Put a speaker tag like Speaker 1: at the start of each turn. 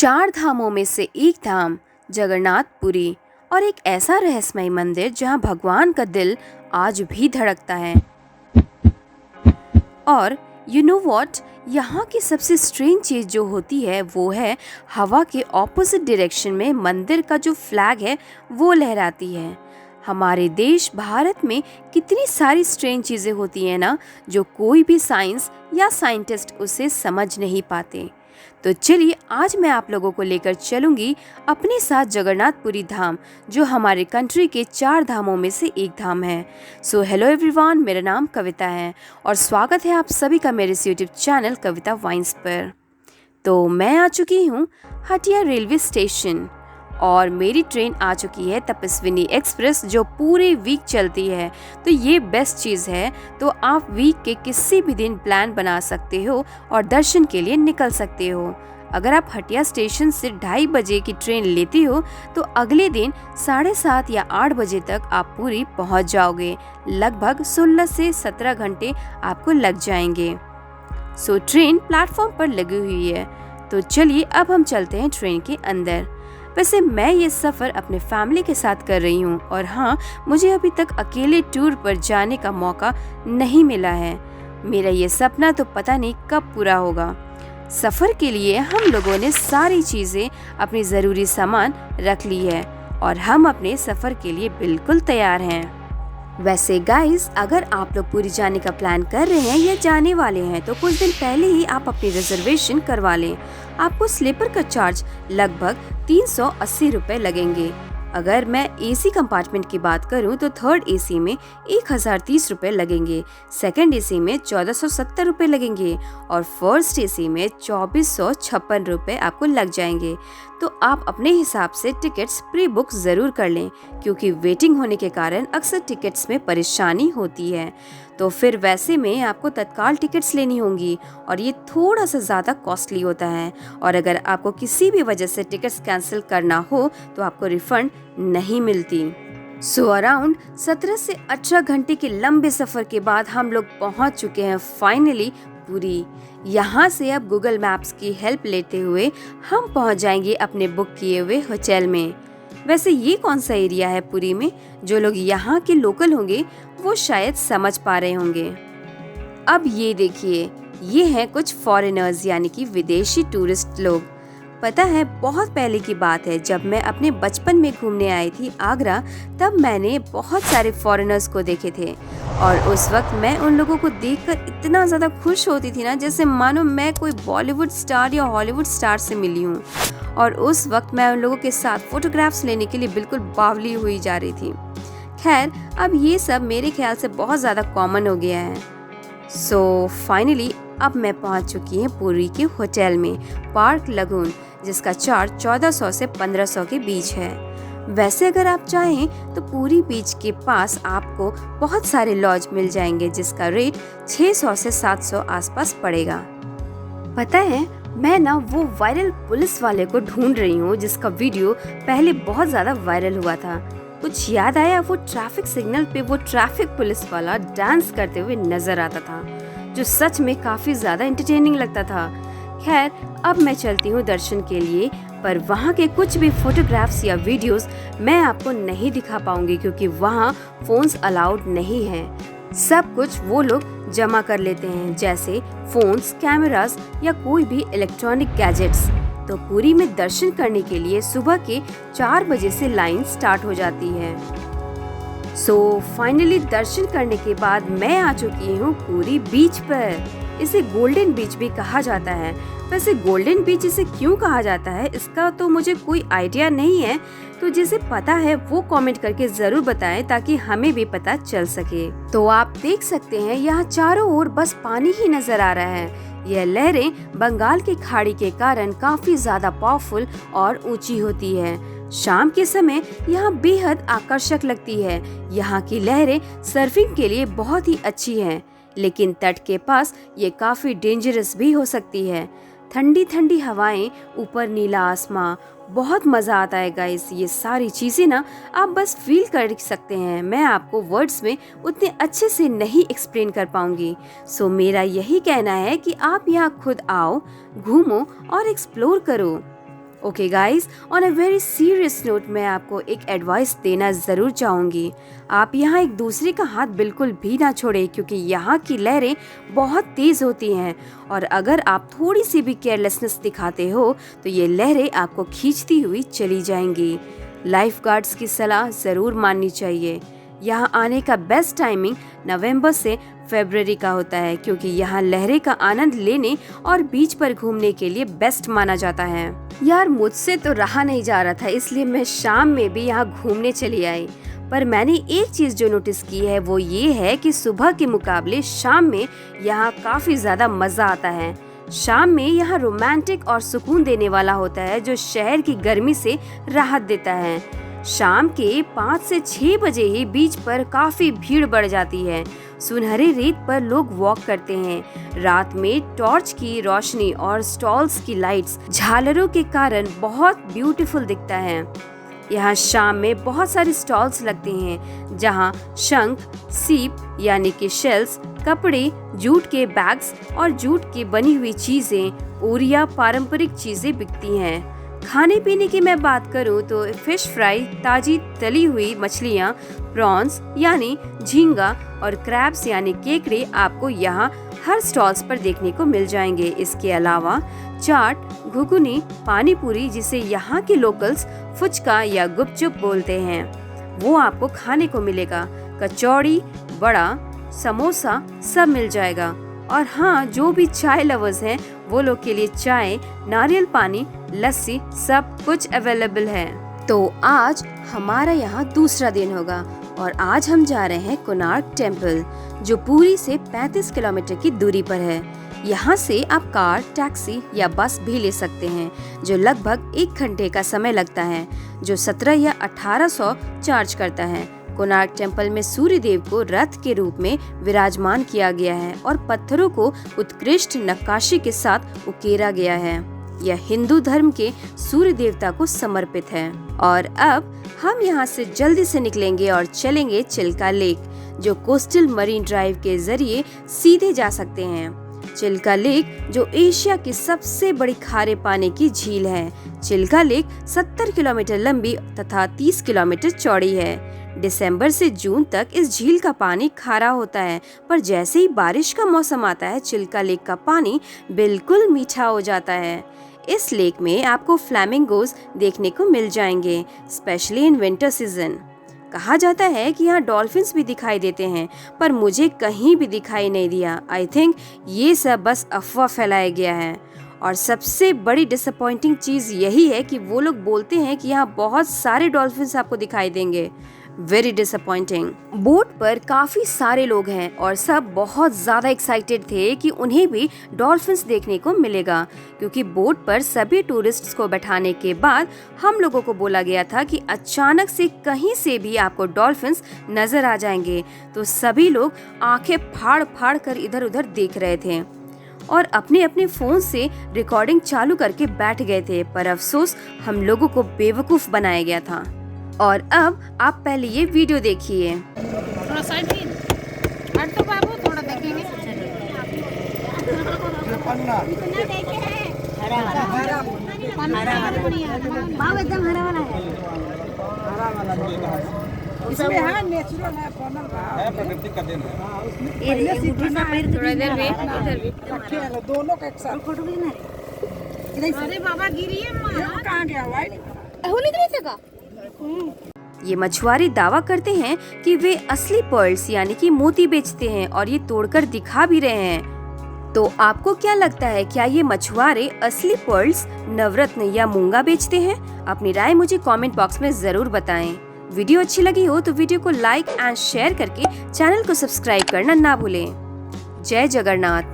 Speaker 1: चार धामों में से एक धाम जगन्नाथपुरी और एक ऐसा रहस्यमय मंदिर जहां भगवान का दिल आज भी धड़कता है। और यू नो वॉट, यहाँ की सबसे स्ट्रेंज चीज़ जो होती है वो है हवा के ऑपोजिट डायरेक्शन में मंदिर का जो फ्लैग है वो लहराती है। हमारे देश भारत में कितनी सारी स्ट्रेंज चीज़ें होती हैं ना, जो कोई भी साइंस या साइंटिस्ट उसे समझ नहीं पाते। तो चलिए आज मैं आप लोगों को लेकर चलूंगी अपने साथ जगन्नाथपुरी धाम, जो हमारे कंट्री के चार धामों में से एक धाम है। सो हेलो एवरीवन, मेरा नाम कविता है और स्वागत है आप सभी का मेरे इस यूट्यूब चैनल कविता वाइन्स पर। तो मैं आ चुकी हूँ हटिया रेलवे स्टेशन और मेरी ट्रेन आ चुकी है तपस्विनी एक्सप्रेस, जो पूरे वीक चलती है। तो ये बेस्ट चीज़ है, तो आप वीक के किसी भी दिन प्लान बना सकते हो और दर्शन के लिए निकल सकते हो। अगर आप हटिया स्टेशन से 2:30 बजे की ट्रेन लेती हो तो अगले दिन 7:30 या 8 बजे तक आप पूरी पहुंच जाओगे। लगभग 16 से 17 घंटे आपको लग जाएंगे। सो ट्रेन प्लेटफॉर्म पर लगी हुई है। तो चलिए अब हम चलते हैं ट्रेन के अंदर। वैसे मैं ये सफ़र अपने फैमिली के साथ कर रही हूँ और हाँ, मुझे अभी तक अकेले टूर पर जाने का मौका नहीं मिला है। मेरा ये सपना तो पता नहीं कब पूरा होगा। सफ़र के लिए हम लोगों ने सारी चीज़ें, अपनी ज़रूरी सामान रख ली है और हम अपने सफ़र के लिए बिल्कुल तैयार हैं। वैसे गाइस, अगर आप लोग पूरी जाने का प्लान कर रहे हैं या जाने वाले हैं तो कुछ दिन पहले ही आप अपनी रिजर्वेशन करवा लें। आपको स्लीपर का चार्ज लगभग 380 रुपये लगेंगे। अगर मैं एसी कंपार्टमेंट की बात करूं तो थर्ड एसी में 1030 रुपये लगेंगे, सेकंड एसी में 1470 रुपये लगेंगे और फर्स्ट एसी में 2456 रुपये आपको लग जाएंगे। तो आप अपने हिसाब से टिकट्स प्री बुक ज़रूर कर लें, क्योंकि वेटिंग होने के कारण अक्सर टिकट्स में परेशानी होती है। तो फिर वैसे में आपको तत्काल टिकट्स लेनी होंगी और ये थोड़ा सा ज़्यादा कॉस्टली होता है। और अगर आपको किसी भी वजह से टिकट्स कैंसिल करना हो तो आपको रिफंड नहीं मिलती। सो अराउंड 17 से 18 घंटे के लंबे सफ़र के बाद हम लोग पहुंच चुके हैं फाइनली पुरी। यहाँ से अब गूगल मैप्स की हेल्प लेते हुए हम पहुँच जाएंगे अपने बुक किए हुए होटल में। वैसे ये कौन सा एरिया है पुरी में? जो लोग यहाँ के लोकल होंगे वो शायद समझ पा रहे होंगे। अब ये देखिए, ये हैं कुछ फॉरेनर्स यानी कि विदेशी टूरिस्ट लोग। पता है, बहुत पहले की बात है, जब मैं अपने बचपन में घूमने आई थी आगरा, तब मैंने बहुत सारे फॉरेनर्स को देखे थे और उस वक्त मैं उन लोगों को देखकर इतना ज़्यादा खुश होती थी ना, जैसे मानो मैं कोई बॉलीवुड स्टार या हॉलीवुड स्टार से मिली हूँ। और उस वक्त मैं उन लोगों के साथ फोटोग्राफ्स लेने के लिए बिल्कुल बावली हुई जा रही थी। खैर, अब ये सब मेरे ख्याल से बहुत ज़्यादा कॉमन हो गया है। सो फाइनली अब मैं पहुंच चुकी हूँ पुरी के होटल में, पार्क लगून, जिसका चार्ज 1400 से 1500 के बीच है। वैसे अगर आप चाहें तो पुरी बीच के पास आपको बहुत सारे लॉज मिल जाएंगे, जिसका रेट 600 से 700 आसपास पड़ेगा। पता है, मैं ना वो वायरल पुलिस वाले को ढूंढ रही हूँ जिसका वीडियो पहले बहुत ज़्यादा वायरल हुआ था। कुछ याद आया, वो ट्रैफिक सिग्नल पे वो ट्रैफिक पुलिस वाला डांस करते हुए नजर आता था, जो सच में काफ़ी ज़्यादा एंटरटेनिंग लगता था। खैर, अब मैं चलती हूँ दर्शन के लिए, पर वहाँ के कुछ भी फोटोग्राफ्स या वीडियोस मैं आपको नहीं दिखा पाऊंगी, क्योंकि वहाँ फोन्स अलाउड नहीं हैं। सब कुछ वो लोग जमा कर लेते हैं, जैसे फोन्स, कैमरास या कोई भी इलेक्ट्रॉनिक गैजेट्स। तो पुरी में दर्शन करने के लिए सुबह के 4 बजे से लाइन स्टार्ट हो जाती है। सो फाइनली दर्शन करने के बाद मैं आ चुकी हूँ पुरी बीच पर। इसे गोल्डन बीच भी कहा जाता है। वैसे गोल्डन बीच इसे क्यों कहा जाता है, इसका तो मुझे कोई आइडिया नहीं है। तो जिसे पता है वो कमेंट करके जरूर बताएं, ताकि हमें भी पता चल सके। तो आप देख सकते हैं यहाँ चारों ओर बस पानी ही नजर आ रहा है। यह लहरें बंगाल की खाड़ी के कारण काफी ज्यादा पावरफुल और ऊंची होती है। शाम के समय यहाँ बेहद आकर्षक लगती है। यहाँ की लहरें सर्फिंग के लिए बहुत ही अच्छी हैं, लेकिन तट के पास ये काफी डेंजरस भी हो सकती है। ठंडी ठंडी हवाएं, ऊपर नीला आसमां, बहुत मज़ा आता है गाइस। ये सारी चीज़ें ना आप बस फील कर सकते हैं। मैं आपको वर्ड्स में उतने अच्छे से नहीं एक्सप्लेन कर पाऊंगी। सो मेरा यही कहना है कि आप यहाँ खुद आओ, घूमो और एक्सप्लोर करो। Okay guys, on a very serious note मैं आपको एक एडवाइस देना ज़रूर चाहूँगी। आप यहाँ एक दूसरे का हाथ बिल्कुल भी ना छोड़ें, क्योंकि यहाँ की लहरें बहुत तेज़ होती हैं और अगर आप थोड़ी सी भी केयरलेसनेस दिखाते हो तो ये लहरें आपको खींचती हुई चली जाएंगी। लाइफ गार्ड्स की सलाह ज़रूर माननी चाहिए। यहाँ आने का बेस्ट टाइमिंग नवंबर से फरवरी का होता है, क्योंकि यहाँ लहरें का आनंद लेने और बीच पर घूमने के लिए बेस्ट माना जाता है। यार मुझसे तो रहा नहीं जा रहा था, इसलिए मैं शाम में भी यहाँ घूमने चली आई। पर मैंने एक चीज़ जो नोटिस की है वो ये है कि सुबह के मुकाबले शाम में यहाँ काफ़ी ज़्यादा मज़ा आता है। शाम में यहाँ रोमांटिक और सुकून देने वाला होता है, जो शहर की गर्मी से राहत देता है। शाम के 5 से 6 बजे ही बीच पर काफी भीड़ बढ़ जाती है। सुनहरे रेत पर लोग वॉक करते हैं। रात में टॉर्च की रोशनी और स्टॉल्स की लाइट्स झालरों के कारण बहुत ब्यूटीफुल दिखता है। यहाँ शाम में बहुत सारे स्टॉल्स लगते हैं, जहाँ शंख, सीप यानी कि शेल्स, कपड़े, जूट के बैग्स और जूट की बनी हुई चीजें और या पारंपरिक चीजें बिकती हैं। खाने पीने की मैं बात करूं तो फिश फ्राई, ताजी तली हुई मछलियां, प्रॉन्स यानी झींगा और क्रैब्स यानी केकड़े आपको यहाँ हर स्टॉल्स पर देखने को मिल जाएंगे। इसके अलावा चाट, घुघुनी, पानी पूरी जिसे यहाँ के लोकल्स फुचका या गुपचुप बोलते हैं, वो आपको खाने को मिलेगा। कचौड़ी, बड़ा, समोसा सब मिल जाएगा। और हाँ, जो भी चाय लवर्स हैं वो लोग के लिए चाय, नारियल पानी, लस्सी सब कुछ अवेलेबल है। तो आज हमारा यहाँ दूसरा दिन होगा और आज हम जा रहे हैं कोणार्क टेम्पल, जो पुरी से 35 किलोमीटर की दूरी पर है। यहाँ से आप कार, टैक्सी या बस भी ले सकते हैं, जो लगभग 1 घंटे का समय लगता है, जो 17 या 1800 चार्ज करता है। कोणार्क टेम्पल में सूर्य देव को रथ के रूप में विराजमान किया गया है और पत्थरों को उत्कृष्ट नक्काशी के साथ उकेरा गया है। यह हिंदू धर्म के सूर्य देवता को समर्पित है। और अब हम यहाँ से जल्दी से निकलेंगे और चलेंगे चिल्का लेक, जो कोस्टल मरीन ड्राइव के जरिए सीधे जा सकते हैं। चिल्का लेक जो एशिया की सबसे बड़ी खारे पानी की झील है। चिल्का लेक 70 किलोमीटर लंबी तथा 30 किलोमीटर चौड़ी है। दिसंबर से जून तक इस झील का पानी खारा होता है, पर जैसे ही बारिश का मौसम आता है चिल्का लेक का पानी बिल्कुल मीठा हो जाता है। इस लेक में आपको फ्लैमिंगोज देखने को मिल जाएंगे, स्पेशली इन विंटर सीजन। कहा जाता है कि यहाँ डॉल्फिन्स भी दिखाई देते हैं, पर मुझे कहीं भी दिखाई नहीं दिया। आई थिंक ये सब बस अफवाह फैलाया गया है। और सबसे बड़ी डिसअपॉइंटिंग चीज़ यही है कि वो लोग बोलते हैं कि यहाँ बहुत सारे डॉल्फिन्स आपको दिखाई देंगे। Very disappointing. बोट पर काफी सारे लोग हैं और सब बहुत ज्यादा एक्साइटेड थे कि उन्हें भी डॉल्फिन्स देखने को मिलेगा, क्योंकि बोट पर सभी टूरिस्ट्स को बैठाने के बाद हम लोगों को बोला गया था कि अचानक से कहीं से भी आपको डॉल्फिन्स नजर आ जाएंगे। तो सभी लोग आंखें फाड़ फाड़ कर इधर उधर देख रहे थे और अपने अपने फोन से रिकॉर्डिंग चालू करके बैठ गए थे, पर अफसोस हम लोगों को बेवकूफ बनाया गया था। और अब आप पहले ये वीडियो देखिए।
Speaker 2: थोड़ा साइड हट तो बाबू, थोड़ा देखेंगे। हरा वाला बाबू एकदम हरा वाला है। इसमें है नेचुरल है, प्रकृति का देन है। ये थोड़ा देर वेट, इधर दोनों का एक साथ फोटो लेना है। अरे बाबा गिरी है, मां कहां गया? वाइट होली के का।
Speaker 1: ये मछुआरे दावा करते हैं कि वे असली पर्ल्स यानी कि मोती बेचते हैं और ये तोड़कर दिखा भी रहे हैं। तो आपको क्या लगता है, क्या ये मछुआरे असली पर्ल्स, नवरत्न या मूंगा बेचते हैं? अपनी राय मुझे कमेंट बॉक्स में जरूर बताएं। वीडियो अच्छी लगी हो तो वीडियो को लाइक एंड शेयर करके चैनल को सब्सक्राइब करना ना भूलें। जय जगन्नाथ।